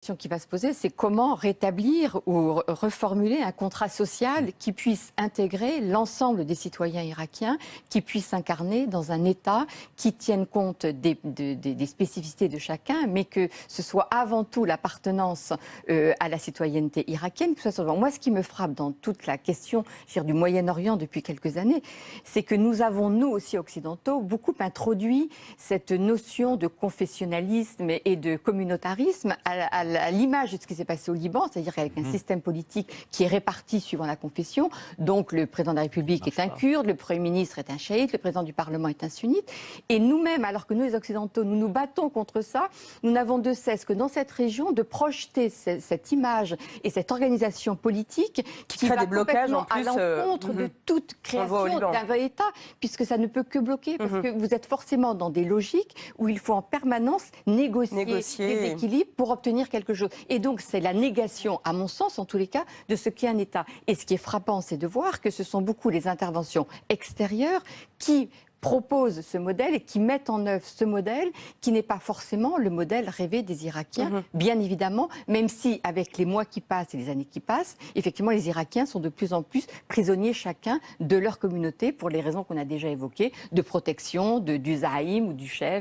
La question qui va se poser, c'est comment rétablir ou reformuler un contrat social qui puisse intégrer l'ensemble des citoyens irakiens, qui puisse s'incarner dans un État qui tienne compte des spécificités de chacun, mais que ce soit avant tout l'appartenance à la citoyenneté irakienne. Que ce soit... Moi, ce qui me frappe dans toute la question du Moyen-Orient depuis quelques années, c'est que nous avons, nous aussi occidentaux, beaucoup introduit cette notion de confessionnalisme et de communautarisme à l'image de ce qui s'est passé au Liban, c'est-à-dire avec un système politique qui est réparti suivant la confession. Donc le président de la République est un kurde, le Premier ministre est un chiite, le président du Parlement est un sunnite. Et nous-mêmes, alors que nous les Occidentaux, nous nous battons contre ça, nous n'avons de cesse que dans cette région de projeter cette image et cette organisation politique qui va des blocages en complètement plus, à l'encontre de toute création d'un vrai État, puisque ça ne peut que bloquer, parce que vous êtes forcément dans des logiques où il faut en permanence négocier des équilibres pour obtenir quelque chose. Et donc, c'est la négation, à mon sens, en tous les cas, de ce qu'est un État. Et ce qui est frappant, c'est de voir que ce sont beaucoup les interventions extérieures qui proposent ce modèle et qui mettent en œuvre ce modèle qui n'est pas forcément le modèle rêvé des Irakiens, bien évidemment, même si avec les mois qui passent et les années qui passent, effectivement, les Irakiens sont de plus en plus prisonniers chacun de leur communauté pour les raisons qu'on a déjà évoquées, de protection, du zaïm ou du chef.